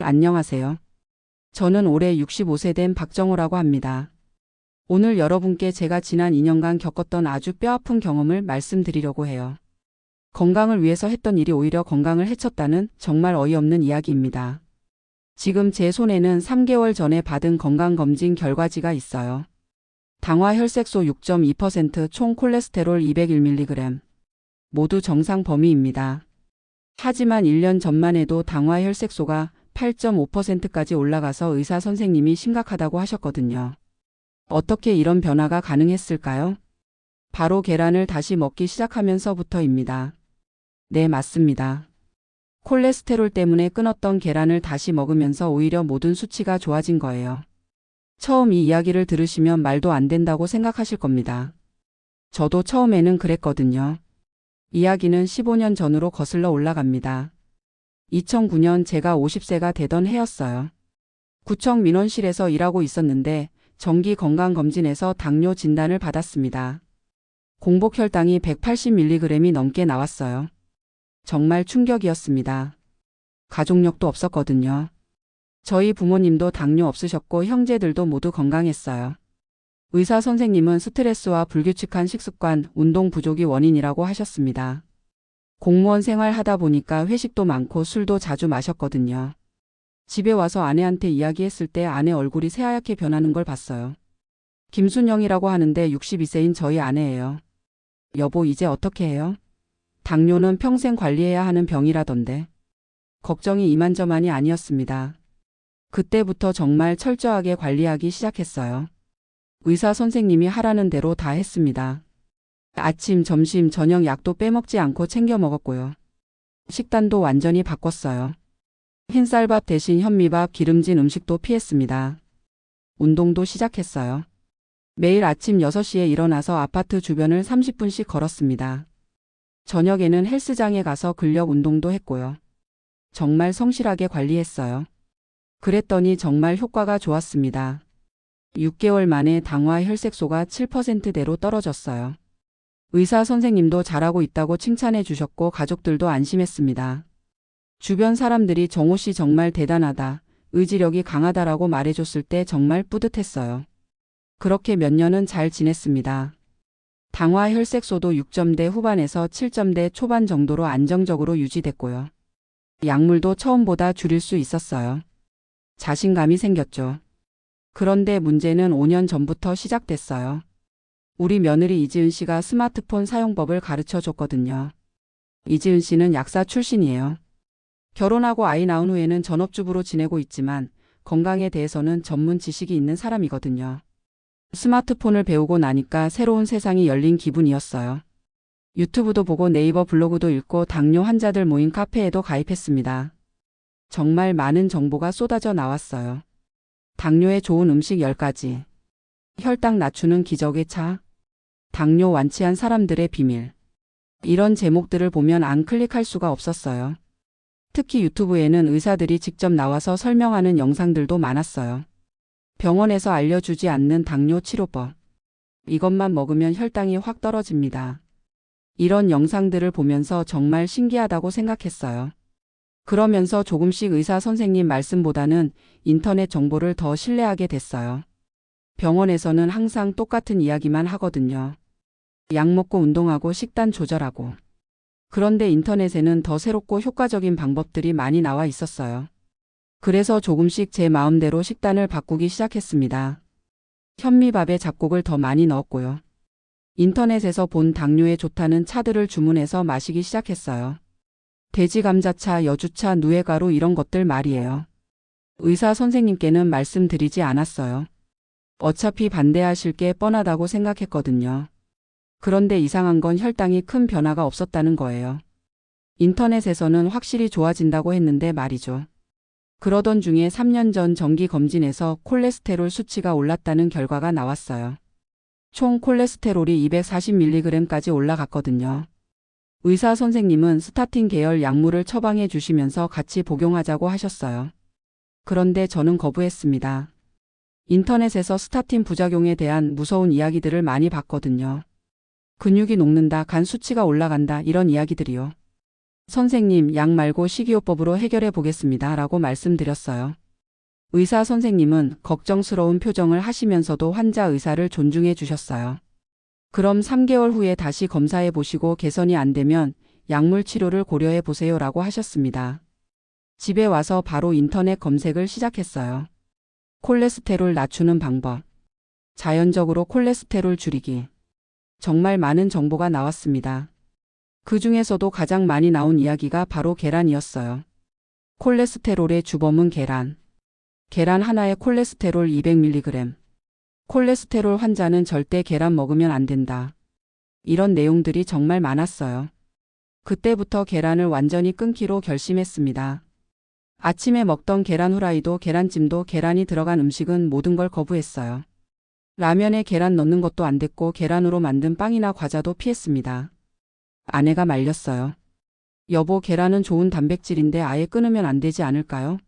안녕하세요. 저는 올해 65세 된 박정호라고 합니다. 오늘 여러분께 제가 지난 2년간 겪었던 아주 뼈아픈 경험을 말씀드리려고 해요. 건강을 위해서 했던 일이 오히려 건강을 해쳤다는 정말 어이없는 이야기입니다. 지금 제 손에는 3개월 전에 받은 건강검진 결과지가 있어요. 당화 혈색소 6.2%, 총 콜레스테롤 201mg. 모두 정상 범위입니다. 하지만 1년 전만 해도 당화 혈색소가 8.5%까지 올라가서 의사 선생님이 심각하다고 하셨거든요. 어떻게 이런 변화가 가능했을까요? 바로 계란을 다시 먹기 시작하면서부터입니다. 네, 맞습니다. 콜레스테롤 때문에 끊었던 계란을 다시 먹으면서 오히려 모든 수치가 좋아진 거예요. 처음 이 이야기를 들으시면 말도 안 된다고 생각하실 겁니다. 저도 처음에는 그랬거든요. 이야기는 15년 전으로 거슬러 올라갑니다. 2009년 제가 50세가 되던 해였어요. 구청 민원실에서 일하고 있었는데 정기 건강검진에서 당뇨 진단을 받았습니다. 공복 혈당이 180mg이 넘게 나왔어요. 정말 충격이었습니다. 가족력도 없었거든요. 저희 부모님도 당뇨 없으셨고 형제들도 모두 건강했어요. 의사 선생님은 스트레스와 불규칙한 식습관, 운동 부족이 원인이라고 하셨습니다. 공무원 생활하다 보니까 회식도 많고 술도 자주 마셨거든요. 집에 와서 아내한테 이야기했을 때 아내 얼굴이 새하얗게 변하는 걸 봤어요. 김순영이라고 하는데 62세인 저희 아내예요. 여보, 이제 어떻게 해요? 당뇨는 평생 관리해야 하는 병이라던데. 걱정이 이만저만이 아니었습니다. 그때부터 정말 철저하게 관리하기 시작했어요. 의사 선생님이 하라는 대로 다 했습니다. 아침, 점심, 저녁 약도 빼먹지 않고 챙겨 먹었고요. 식단도 완전히 바꿨어요. 흰쌀밥 대신 현미밥, 기름진 음식도 피했습니다. 운동도 시작했어요. 매일 아침 6시에 일어나서 아파트 주변을 30분씩 걸었습니다. 저녁에는 헬스장에 가서 근력 운동도 했고요. 정말 성실하게 관리했어요. 그랬더니 정말 효과가 좋았습니다. 6개월 만에 당화 혈색소가 7%대로 떨어졌어요. 의사 선생님도 잘하고 있다고 칭찬해 주셨고 가족들도 안심했습니다. 주변 사람들이 정호 씨 정말 대단하다, 의지력이 강하다라고 말해줬을 때 정말 뿌듯했어요. 그렇게 몇 년은 잘 지냈습니다. 당화 혈색소도 6점대 후반에서 7점대 초반 정도로 안정적으로 유지됐고요. 약물도 처음보다 줄일 수 있었어요. 자신감이 생겼죠. 그런데 문제는 5년 전부터 시작됐어요. 우리 며느리 이지은 씨가 스마트폰 사용법을 가르쳐 줬거든요. 이지은 씨는 약사 출신이에요. 결혼하고 아이 낳은 후에는 전업주부로 지내고 있지만 건강에 대해서는 전문 지식이 있는 사람이거든요. 스마트폰을 배우고 나니까 새로운 세상이 열린 기분이었어요. 유튜브도 보고 네이버 블로그도 읽고 당뇨 환자들 모인 카페에도 가입했습니다. 정말 많은 정보가 쏟아져 나왔어요. 당뇨에 좋은 음식 10가지. 혈당 낮추는 기적의 차. 당뇨 완치한 사람들의 비밀. 이런 제목들을 보면 안 클릭할 수가 없었어요. 특히 유튜브에는 의사들이 직접 나와서 설명하는 영상들도 많았어요. 병원에서 알려주지 않는 당뇨 치료법. 이것만 먹으면 혈당이 확 떨어집니다. 이런 영상들을 보면서 정말 신기하다고 생각했어요. 그러면서 조금씩 의사 선생님 말씀보다는 인터넷 정보를 더 신뢰하게 됐어요. 병원에서는 항상 똑같은 이야기만 하거든요. 약 먹고 운동하고 식단 조절하고. 그런데 인터넷에는 더 새롭고 효과적인 방법들이 많이 나와 있었어요. 그래서 조금씩 제 마음대로 식단을 바꾸기 시작했습니다. 현미밥에 잡곡을 더 많이 넣었고요. 인터넷에서 본 당뇨에 좋다는 차들을 주문해서 마시기 시작했어요. 돼지 감자차, 여주차, 누에가루 이런 것들 말이에요. 의사 선생님께는 말씀드리지 않았어요. 어차피 반대하실 게 뻔하다고 생각했거든요. 그런데 이상한 건 혈당이 큰 변화가 없었다는 거예요. 인터넷에서는 확실히 좋아진다고 했는데 말이죠. 그러던 중에 3년 전 정기 검진에서 콜레스테롤 수치가 올랐다는 결과가 나왔어요. 총 콜레스테롤이 240mg까지 올라갔거든요. 의사 선생님은 스타틴 계열 약물을 처방해 주시면서 같이 복용하자고 하셨어요. 그런데 저는 거부했습니다. 인터넷에서 스타틴 부작용에 대한 무서운 이야기들을 많이 봤거든요. 근육이 녹는다, 간 수치가 올라간다 이런 이야기들이요. 선생님, 약 말고 식이요법으로 해결해 보겠습니다. 라고 말씀드렸어요. 의사 선생님은 걱정스러운 표정을 하시면서도 환자 의사를 존중해 주셨어요. 그럼 3개월 후에 다시 검사해 보시고 개선이 안 되면 약물 치료를 고려해 보세요. 라고 하셨습니다. 집에 와서 바로 인터넷 검색을 시작했어요. 콜레스테롤 낮추는 방법. 자연적으로 콜레스테롤 줄이기. 정말 많은 정보가 나왔습니다. 그 중에서도 가장 많이 나온 이야기가 바로 계란이었어요. 콜레스테롤의 주범은 계란. 계란 하나에 콜레스테롤 200mg. 콜레스테롤 환자는 절대 계란 먹으면 안 된다. 이런 내용들이 정말 많았어요. 그때부터 계란을 완전히 끊기로 결심했습니다. 아침에 먹던 계란 후라이도 계란찜도 계란이 들어간 음식은 모든 걸 거부했어요. 라면에 계란 넣는 것도 안 됐고 계란으로 만든 빵이나 과자도 피했습니다. 아내가 말렸어요. 여보, 계란은 좋은 단백질인데 아예 끊으면 안 되지 않을까요?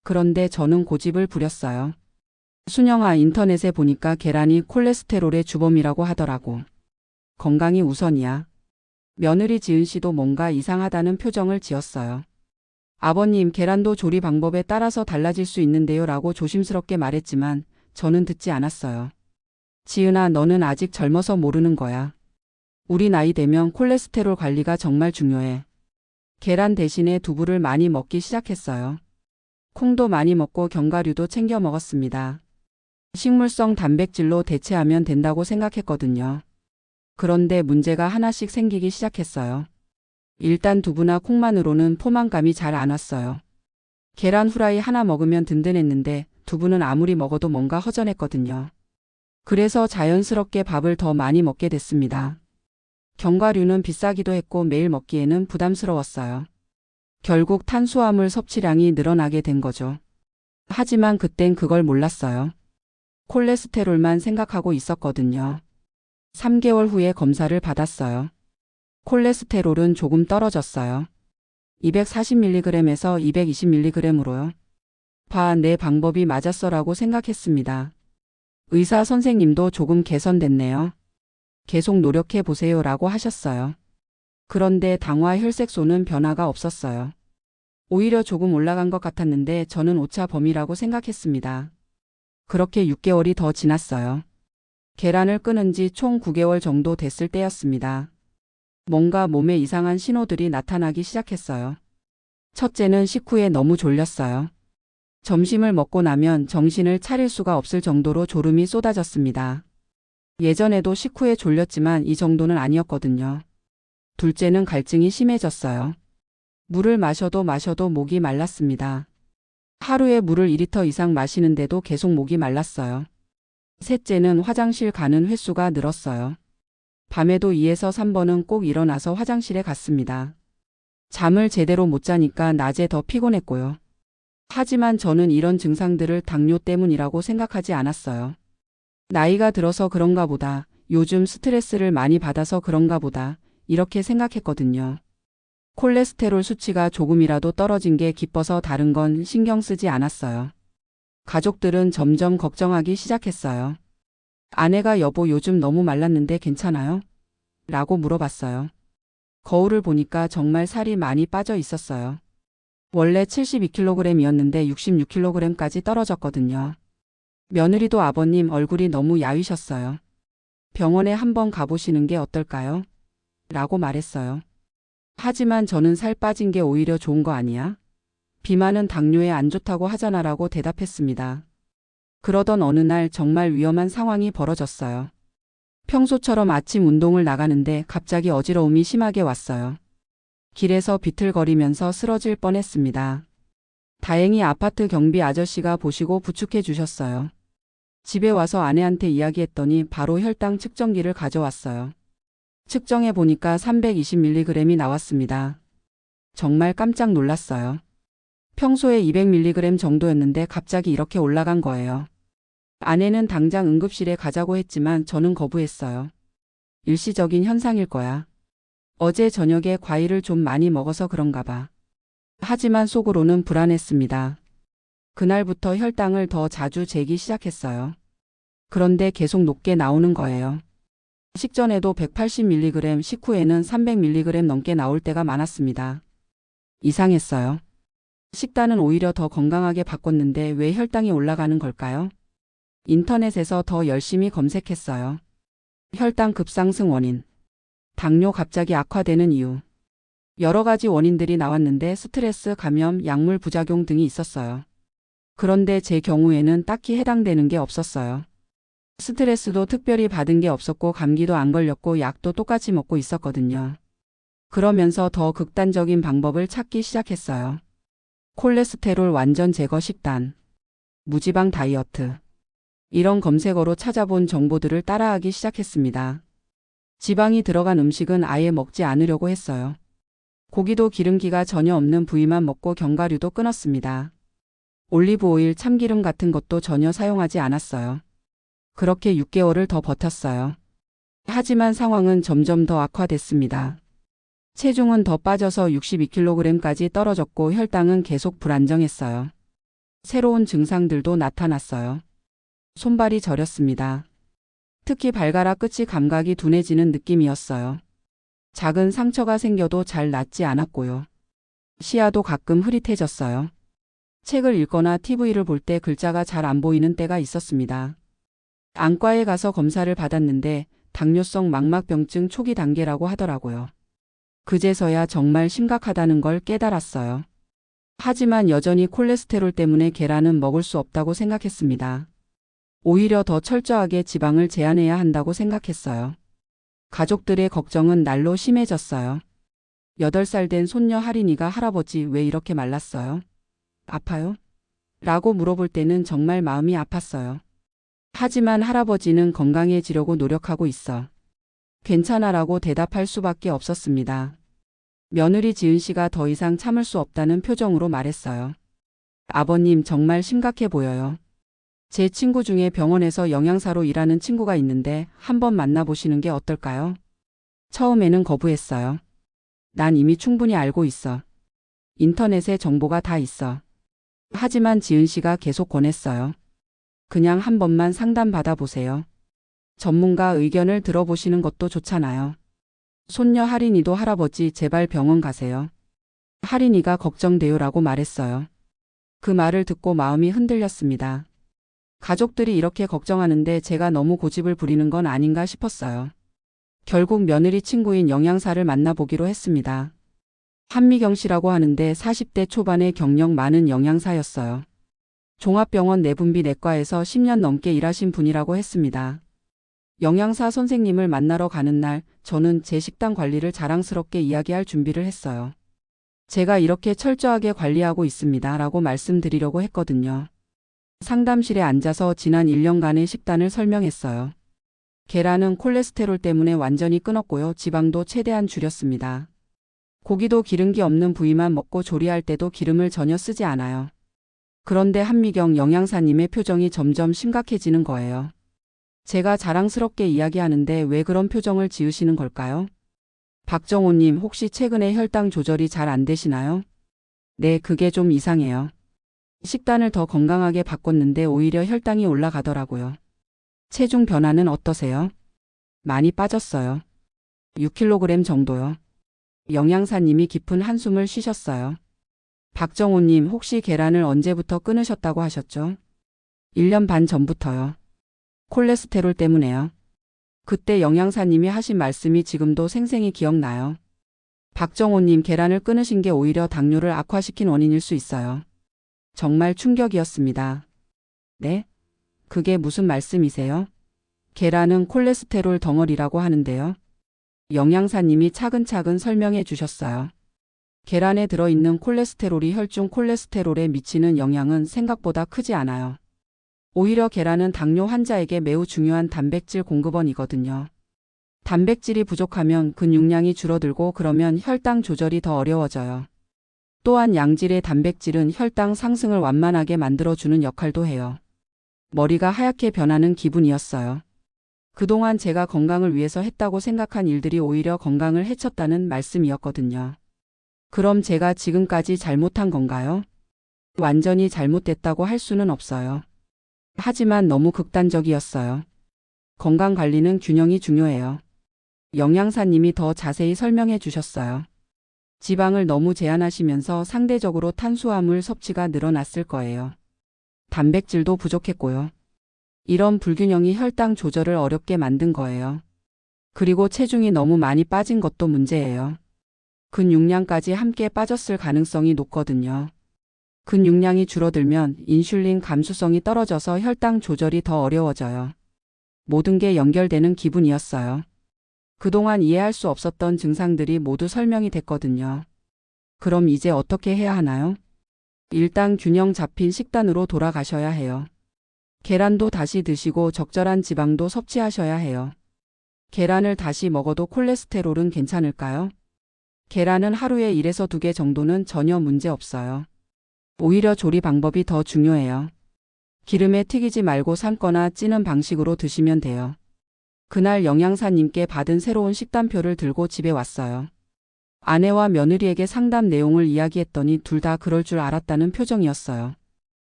그런데 저는 고집을 부렸어요. 순영아, 인터넷에 보니까 계란이 콜레스테롤의 주범이라고 하더라고. 건강이 우선이야. 며느리 지은 씨도 뭔가 이상하다는 표정을 지었어요. 아버님, 계란도 조리 방법에 따라서 달라질 수 있는데요. 라고 조심스럽게 말했지만 저는 듣지 않았어요. 지은아, 너는 아직 젊어서 모르는 거야. 우리 나이 되면 콜레스테롤 관리가 정말 중요해. 계란 대신에 두부를 많이 먹기 시작했어요. 콩도 많이 먹고 견과류도 챙겨 먹었습니다. 식물성 단백질로 대체하면 된다고 생각했거든요. 그런데 문제가 하나씩 생기기 시작했어요. 일단 두부나 콩만으로는 포만감이 잘 안 왔어요. 계란 후라이 하나 먹으면 든든했는데 두부는 아무리 먹어도 뭔가 허전했거든요. 그래서 자연스럽게 밥을 더 많이 먹게 됐습니다. 견과류는 비싸기도 했고 매일 먹기에는 부담스러웠어요. 결국 탄수화물 섭취량이 늘어나게 된 거죠. 하지만 그땐 그걸 몰랐어요. 콜레스테롤만 생각하고 있었거든요. 3개월 후에 검사를 받았어요. 콜레스테롤은 조금 떨어졌어요. 240mg에서 220mg으로요. 내 방법이 맞았어라고 생각했습니다. 의사 선생님도 조금 개선됐네요. 계속 노력해 보세요 라고 하셨어요. 그런데 당화 혈색소는 변화가 없었어요. 오히려 조금 올라간 것 같았는데 저는 오차 범위라고 생각했습니다. 그렇게 6개월이 더 지났어요. 계란을 끊은 지 총 9개월 정도 됐을 때였습니다. 뭔가 몸에 이상한 신호들이 나타나기 시작했어요. 첫째는 식후에 너무 졸렸어요. 점심을 먹고 나면 정신을 차릴 수가 없을 정도로 졸음이 쏟아졌습니다. 예전에도 식후에 졸렸지만 이 정도는 아니었거든요. 둘째는 갈증이 심해졌어요. 물을 마셔도 목이 말랐습니다. 하루에 물을 2리터 이상 마시는데도 계속 목이 말랐어요. 셋째는 화장실 가는 횟수가 늘었어요. 밤에도 2에서 3번은 꼭 일어나서 화장실에 갔습니다. 잠을 제대로 못 자니까 낮에 더 피곤했고요. 하지만 저는 이런 증상들을 당뇨 때문이라고 생각하지 않았어요. 나이가 들어서 그런가 보다, 요즘 스트레스를 많이 받아서 그런가 보다, 이렇게 생각했거든요. 콜레스테롤 수치가 조금이라도 떨어진 게 기뻐서 다른 건 신경 쓰지 않았어요. 가족들은 점점 걱정하기 시작했어요. 아내가 여보, 요즘 너무 말랐는데 괜찮아요? 라고 물어봤어요. 거울을 보니까 정말 살이 많이 빠져 있었어요. 원래 72kg이었는데 66kg까지 떨어졌거든요. 며느리도 아버님 얼굴이 너무 야위셨어요. 병원에 한번 가보시는 게 어떨까요? 라고 말했어요. 하지만 저는 살 빠진 게 오히려 좋은 거 아니야? 비만은 당뇨에 안 좋다고 하잖아 라고 대답했습니다. 그러던 어느 날 정말 위험한 상황이 벌어졌어요. 평소처럼 아침 운동을 나가는데 갑자기 어지러움이 심하게 왔어요. 길에서 비틀거리면서 쓰러질 뻔했습니다. 다행히 아파트 경비 아저씨가 보시고 부축해 주셨어요. 집에 와서 아내한테 이야기했더니 바로 혈당 측정기를 가져왔어요. 측정해 보니까 320mg이 나왔습니다. 정말 깜짝 놀랐어요. 평소에 200mg 정도였는데 갑자기 이렇게 올라간 거예요. 아내는 당장 응급실에 가자고 했지만 저는 거부했어요. 일시적인 현상일 거야. 어제 저녁에 과일을 좀 많이 먹어서 그런가 봐. 하지만 속으로는 불안했습니다. 그날부터 혈당을 더 자주 재기 시작했어요. 그런데 계속 높게 나오는 거예요. 식전에도 180mg, 식후에는 300mg 넘게 나올 때가 많았습니다. 이상했어요. 식단은 오히려 더 건강하게 바꿨는데 왜 혈당이 올라가는 걸까요? 인터넷에서 더 열심히 검색했어요. 혈당 급상승 원인. 당뇨 갑자기 악화되는 이유. 여러 가지 원인들이 나왔는데 스트레스, 감염, 약물 부작용 등이 있었어요. 그런데 제 경우에는 딱히 해당되는 게 없었어요. 스트레스도 특별히 받은 게 없었고 감기도 안 걸렸고 약도 똑같이 먹고 있었거든요. 그러면서 더 극단적인 방법을 찾기 시작했어요. 콜레스테롤 완전 제거 식단, 무지방 다이어트. 이런 검색어로 찾아본 정보들을 따라하기 시작했습니다. 지방이 들어간 음식은 아예 먹지 않으려고 했어요. 고기도 기름기가 전혀 없는 부위만 먹고 견과류도 끊었습니다. 올리브 오일, 참기름 같은 것도 전혀 사용하지 않았어요. 그렇게 6개월을 더 버텼어요. 하지만 상황은 점점 더 악화됐습니다. 체중은 더 빠져서 62kg까지 떨어졌고 혈당은 계속 불안정했어요. 새로운 증상들도 나타났어요. 손발이 저렸습니다. 특히 발가락 끝이 감각이 둔해지는 느낌이었어요. 작은 상처가 생겨도 잘 낫지 않았고요. 시야도 가끔 흐릿해졌어요. 책을 읽거나 TV를 볼 때 글자가 잘 안 보이는 때가 있었습니다. 안과에 가서 검사를 받았는데 당뇨성 망막병증 초기 단계라고 하더라고요. 그제서야 정말 심각하다는 걸 깨달았어요. 하지만 여전히 콜레스테롤 때문에 계란은 먹을 수 없다고 생각했습니다. 오히려 더 철저하게 지방을 제한해야 한다고 생각했어요. 가족들의 걱정은 날로 심해졌어요. 8살 된 손녀 하린이가 할아버지 왜 이렇게 말랐어요? 아파요? 라고 물어볼 때는 정말 마음이 아팠어요. 하지만 할아버지는 건강해지려고 노력하고 있어. 괜찮아 라고 대답할 수밖에 없었습니다. 며느리 지은 씨가 더 이상 참을 수 없다는 표정으로 말했어요. 아버님 정말 심각해 보여요. 제 친구 중에 병원에서 영양사로 일하는 친구가 있는데 한번 만나보시는 게 어떨까요? 처음에는 거부했어요. 난 이미 충분히 알고 있어. 인터넷에 정보가 다 있어. 하지만 지은 씨가 계속 권했어요. 그냥 한 번만 상담 받아보세요. 전문가 의견을 들어보시는 것도 좋잖아요. 손녀 하린이도 할아버지 제발 병원 가세요. 하린이가 걱정돼요라고 말했어요. 그 말을 듣고 마음이 흔들렸습니다. 가족들이 이렇게 걱정하는데 제가 너무 고집을 부리는 건 아닌가 싶었어요. 결국 며느리 친구인 영양사를 만나보기로 했습니다. 한미경 씨라고 하는데 40대 초반의 경력 많은 영양사였어요. 종합병원 내분비 내과에서 10년 넘게 일하신 분이라고 했습니다. 영양사 선생님을 만나러 가는 날 저는 제 식단 관리를 자랑스럽게 이야기할 준비를 했어요. 제가 이렇게 철저하게 관리하고 있습니다 라고 말씀드리려고 했거든요. 상담실에 앉아서 지난 1년간의 식단을 설명했어요. 계란은 콜레스테롤 때문에 완전히 끊었고요. 지방도 최대한 줄였습니다. 고기도 기름기 없는 부위만 먹고 조리할 때도 기름을 전혀 쓰지 않아요. 그런데 한미경 영양사님의 표정이 점점 심각해지는 거예요. 제가 자랑스럽게 이야기하는데 왜 그런 표정을 지으시는 걸까요? 박정호님 혹시 최근에 혈당 조절이 잘 안 되시나요? 네, 그게 좀 이상해요. 식단을 더 건강하게 바꿨는데 오히려 혈당이 올라가더라고요. 체중 변화는 어떠세요? 많이 빠졌어요. 6kg 정도요. 영양사님이 깊은 한숨을 쉬셨어요. 박정호님 혹시 계란을 언제부터 끊으셨다고 하셨죠? 1년 반 전부터요. 콜레스테롤 때문에요. 그때 영양사님이 하신 말씀이 지금도 생생히 기억나요. 박정호님 계란을 끊으신 게 오히려 당뇨를 악화시킨 원인일 수 있어요. 정말 충격이었습니다. 네? 그게 무슨 말씀이세요? 계란은 콜레스테롤 덩어리라고 하는데요. 영양사님이 차근차근 설명해 주셨어요. 계란에 들어있는 콜레스테롤이 혈중 콜레스테롤에 미치는 영향은 생각보다 크지 않아요. 오히려 계란은 당뇨 환자에게 매우 중요한 단백질 공급원이거든요. 단백질이 부족하면 근육량이 줄어들고 그러면 혈당 조절이 더 어려워져요. 또한 양질의 단백질은 혈당 상승을 완만하게 만들어주는 역할도 해요. 머리가 하얗게 변하는 기분이었어요. 그동안 제가 건강을 위해서 했다고 생각한 일들이 오히려 건강을 해쳤다는 말씀이었거든요. 그럼 제가 지금까지 잘못한 건가요? 완전히 잘못됐다고 할 수는 없어요. 하지만 너무 극단적이었어요. 건강 관리는 균형이 중요해요. 영양사님이 더 자세히 설명해 주셨어요. 지방을 너무 제한하시면서 상대적으로 탄수화물 섭취가 늘어났을 거예요. 단백질도 부족했고요. 이런 불균형이 혈당 조절을 어렵게 만든 거예요. 그리고 체중이 너무 많이 빠진 것도 문제예요. 근육량까지 함께 빠졌을 가능성이 높거든요. 근육량이 줄어들면 인슐린 감수성이 떨어져서 혈당 조절이 더 어려워져요. 모든 게 연결되는 기분이었어요. 그동안 이해할 수 없었던 증상들이 모두 설명이 됐거든요. 그럼 이제 어떻게 해야 하나요? 일단 균형 잡힌 식단으로 돌아가셔야 해요. 계란도 다시 드시고 적절한 지방도 섭취하셔야 해요. 계란을 다시 먹어도 콜레스테롤은 괜찮을까요? 계란은 하루에 1에서 2개 정도는 전혀 문제 없어요. 오히려 조리 방법이 더 중요해요. 기름에 튀기지 말고 삶거나 찌는 방식으로 드시면 돼요. 그날 영양사님께 받은 새로운 식단표를 들고 집에 왔어요. 아내와 며느리에게 상담 내용을 이야기했더니 둘 다 그럴 줄 알았다는 표정이었어요.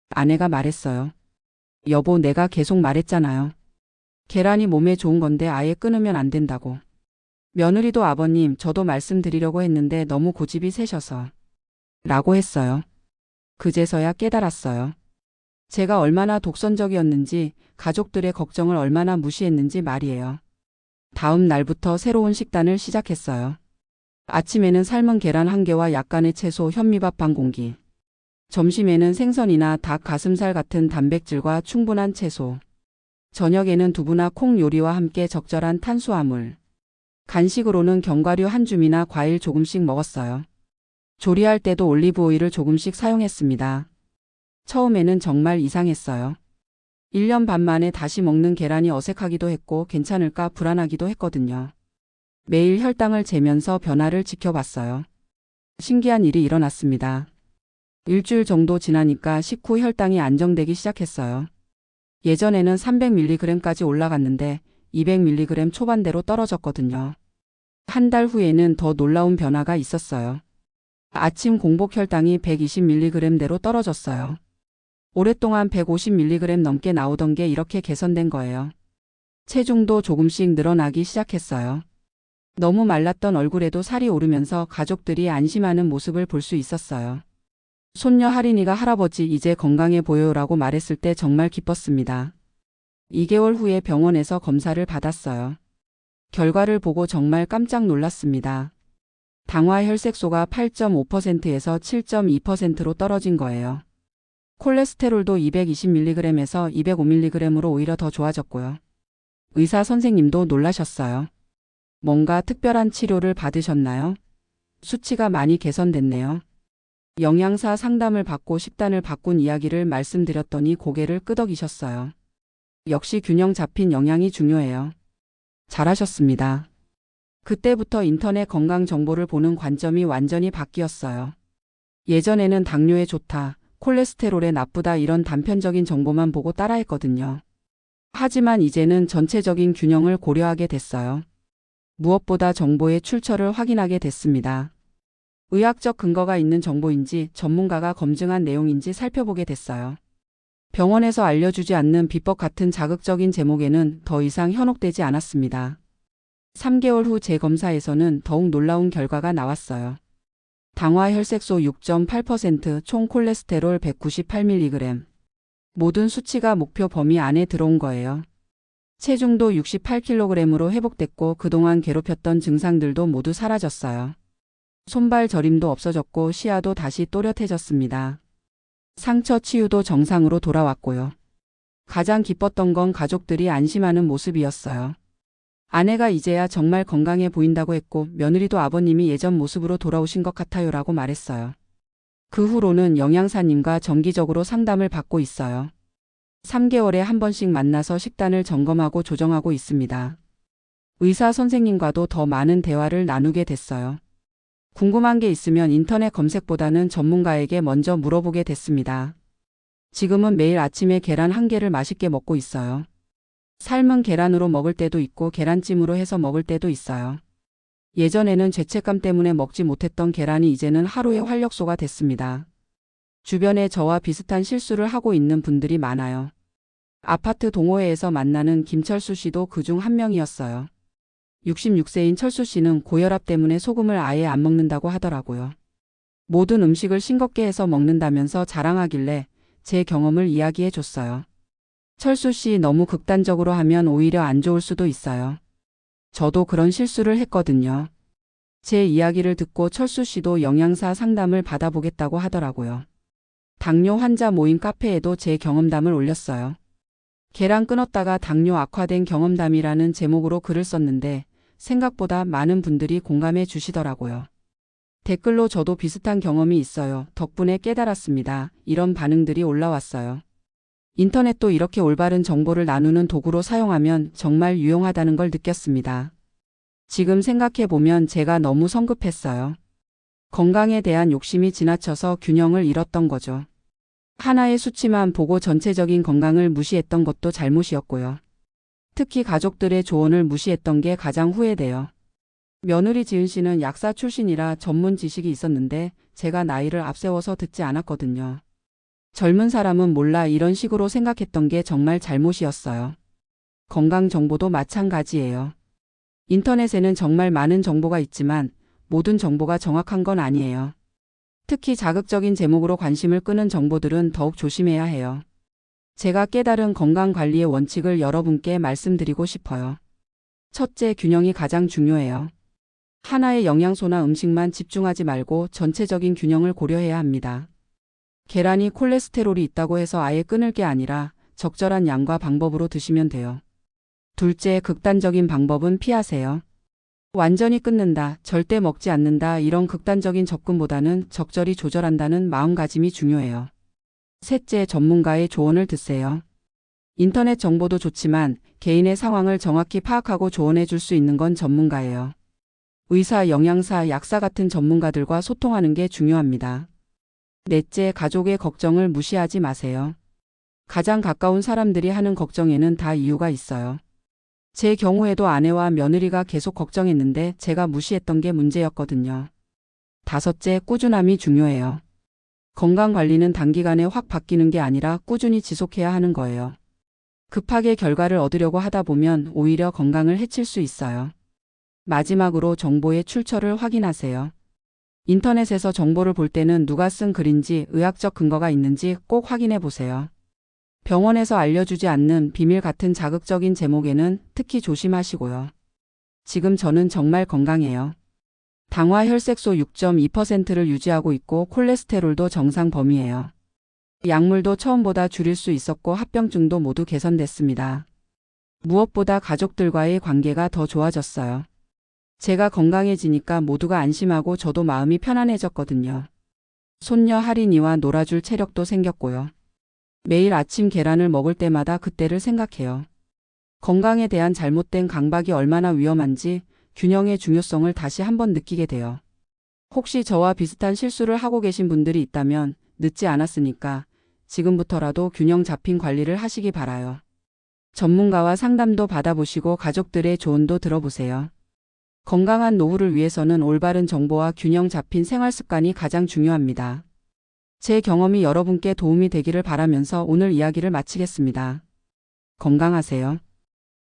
아내가 말했어요. 여보, 내가 계속 말했잖아요. 계란이 몸에 좋은 건데 아예 끊으면 안 된다고. 며느리도 아버님, 저도 말씀드리려고 했는데 너무 고집이 세셔서. 라고 했어요. 그제서야 깨달았어요. 제가 얼마나 독선적이었는지, 가족들의 걱정을 얼마나 무시했는지 말이에요. 다음 날부터 새로운 식단을 시작했어요. 아침에는 삶은 계란 1개와 약간의 채소, 현미밥 반 공기. 점심에는 생선이나 닭 가슴살 같은 단백질과 충분한 채소. 저녁에는 두부나 콩 요리와 함께 적절한 탄수화물. 간식으로는 견과류 한 줌이나 과일 조금씩 먹었어요. 조리할 때도 올리브 오일을 조금씩 사용했습니다. 처음에는 정말 이상했어요. 1년 반 만에 다시 먹는 계란이 어색하기도 했고 괜찮을까 불안하기도 했거든요. 매일 혈당을 재면서 변화를 지켜봤어요. 신기한 일이 일어났습니다. 일주일 정도 지나니까 식후 혈당이 안정되기 시작했어요. 예전에는 300mg까지 올라갔는데 200mg 초반대로 떨어졌거든요. 한 달 후에는 더 놀라운 변화가 있었어요. 아침 공복 혈당이 120mg대로 떨어졌어요. 오랫동안 150mg 넘게 나오던 게 이렇게 개선된 거예요. 체중도 조금씩 늘어나기 시작했어요. 너무 말랐던 얼굴에도 살이 오르면서 가족들이 안심하는 모습을 볼 수 있었어요. 손녀 할인이가 할아버지 이제 건강해 보여요라고 말했을 때 정말 기뻤습니다. 2개월 후에 병원에서 검사를 받았어요. 결과를 보고 정말 깜짝 놀랐습니다. 당화 혈색소가 8.5%에서 7.2%로 떨어진 거예요. 콜레스테롤도 220mg에서 205mg으로 오히려 더 좋아졌고요. 의사 선생님도 놀라셨어요. 뭔가 특별한 치료를 받으셨나요? 수치가 많이 개선됐네요. 영양사 상담을 받고 식단을 바꾼 이야기를 말씀드렸더니 고개를 끄덕이셨어요. 역시 균형 잡힌 영양이 중요해요. 잘하셨습니다. 그때부터 인터넷 건강 정보를 보는 관점이 완전히 바뀌었어요. 예전에는 당뇨에 좋다, 콜레스테롤에 나쁘다 이런 단편적인 정보만 보고 따라했거든요. 하지만 이제는 전체적인 균형을 고려하게 됐어요. 무엇보다 정보의 출처를 확인하게 됐습니다. 의학적 근거가 있는 정보인지 전문가가 검증한 내용인지 살펴보게 됐어요. 병원에서 알려주지 않는 비법 같은 자극적인 제목에는 더 이상 현혹되지 않았습니다. 3개월 후 재검사에서는 더욱 놀라운 결과가 나왔어요. 당화 혈색소 6.8%, 총 콜레스테롤 198mg. 모든 수치가 목표 범위 안에 들어온 거예요. 체중도 68kg으로 회복됐고 그동안 괴롭혔던 증상들도 모두 사라졌어요. 손발 저림도 없어졌고 시야도 다시 또렷해졌습니다. 상처 치유도 정상으로 돌아왔고요. 가장 기뻤던 건 가족들이 안심하는 모습이었어요. 아내가 이제야 정말 건강해 보인다고 했고 며느리도 아버님이 예전 모습으로 돌아오신 것 같아요라고 말했어요. 그 후로는 영양사님과 정기적으로 상담을 받고 있어요. 3개월에 한 번씩 만나서 식단을 점검하고 조정하고 있습니다. 의사 선생님과도 더 많은 대화를 나누게 됐어요. 궁금한 게 있으면 인터넷 검색보다는 전문가에게 먼저 물어보게 됐습니다. 지금은 매일 아침에 계란 1개를 맛있게 먹고 있어요. 삶은 계란으로 먹을 때도 있고 계란찜으로 해서 먹을 때도 있어요. 예전에는 죄책감 때문에 먹지 못했던 계란이 이제는 하루의 활력소가 됐습니다. 주변에 저와 비슷한 실수를 하고 있는 분들이 많아요. 아파트 동호회에서 만나는 김철수 씨도 그중 한 명이었어요. 66세인 철수 씨는 고혈압 때문에 소금을 아예 안 먹는다고 하더라고요. 모든 음식을 싱겁게 해서 먹는다면서 자랑하길래 제 경험을 이야기해 줬어요. 철수 씨 너무 극단적으로 하면 오히려 안 좋을 수도 있어요. 저도 그런 실수를 했거든요. 제 이야기를 듣고 철수 씨도 영양사 상담을 받아보겠다고 하더라고요. 당뇨 환자 모임 카페에도 제 경험담을 올렸어요. 계란 끊었다가 당뇨 악화된 경험담이라는 제목으로 글을 썼는데 생각보다 많은 분들이 공감해 주시더라고요. 댓글로 저도 비슷한 경험이 있어요. 덕분에 깨달았습니다. 이런 반응들이 올라왔어요. 인터넷도 이렇게 올바른 정보를 나누는 도구로 사용하면 정말 유용하다는 걸 느꼈습니다. 지금 생각해보면 제가 너무 성급했어요. 건강에 대한 욕심이 지나쳐서 균형을 잃었던 거죠. 하나의 수치만 보고 전체적인 건강을 무시했던 것도 잘못이었고요. 특히 가족들의 조언을 무시했던 게 가장 후회돼요. 며느리 지은 씨는 약사 출신이라 전문 지식이 있었는데 제가 나이를 앞세워서 듣지 않았거든요. 젊은 사람은 몰라 이런 식으로 생각했던 게 정말 잘못이었어요. 건강 정보도 마찬가지예요. 인터넷에는 정말 많은 정보가 있지만 모든 정보가 정확한 건 아니에요. 특히 자극적인 제목으로 관심을 끄는 정보들은 더욱 조심해야 해요. 제가 깨달은 건강관리의 원칙을 여러분께 말씀드리고 싶어요. 첫째, 균형이 가장 중요해요. 하나의 영양소나 음식만 집중하지 말고 전체적인 균형을 고려해야 합니다. 계란이 콜레스테롤이 있다고 해서 아예 끊을 게 아니라 적절한 양과 방법으로 드시면 돼요. 둘째, 극단적인 방법은 피하세요. 완전히 끊는다, 절대 먹지 않는다 이런 극단적인 접근보다는 적절히 조절한다는 마음가짐이 중요해요. 셋째, 전문가의 조언을 듣세요. 인터넷 정보도 좋지만 개인의 상황을 정확히 파악하고 조언해 줄 수 있는 건 전문가예요. 의사, 영양사, 약사 같은 전문가들과 소통하는 게 중요합니다. 넷째, 가족의 걱정을 무시하지 마세요. 가장 가까운 사람들이 하는 걱정에는 다 이유가 있어요. 제 경우에도 아내와 며느리가 계속 걱정했는데 제가 무시했던 게 문제였거든요. 다섯째, 꾸준함이 중요해요. 건강관리는 단기간에 확 바뀌는 게 아니라 꾸준히 지속해야 하는 거예요. 급하게 결과를 얻으려고 하다 보면 오히려 건강을 해칠 수 있어요. 마지막으로 정보의 출처를 확인하세요. 인터넷에서 정보를 볼 때는 누가 쓴 글인지 의학적 근거가 있는지 꼭 확인해 보세요. 병원에서 알려주지 않는 비밀 같은 자극적인 제목에는 특히 조심하시고요. 지금 저는 정말 건강해요. 당화 혈색소 6.2%를 유지하고 있고 콜레스테롤도 정상 범위예요. 약물도 처음보다 줄일 수 있었고 합병증도 모두 개선됐습니다. 무엇보다 가족들과의 관계가 더 좋아졌어요. 제가 건강해지니까 모두가 안심하고 저도 마음이 편안해졌거든요. 손녀 할인이와 놀아줄 체력도 생겼고요. 매일 아침 계란을 먹을 때마다 그때를 생각해요. 건강에 대한 잘못된 강박이 얼마나 위험한지 균형의 중요성을 다시 한번 느끼게 돼요. 혹시 저와 비슷한 실수를 하고 계신 분들이 있다면 늦지 않았으니까 지금부터라도 균형 잡힌 관리를 하시기 바라요. 전문가와 상담도 받아보시고 가족들의 조언도 들어보세요. 건강한 노후를 위해서는 올바른 정보와 균형 잡힌 생활 습관이 가장 중요합니다. 제 경험이 여러분께 도움이 되기를 바라면서 오늘 이야기를 마치겠습니다. 건강하세요.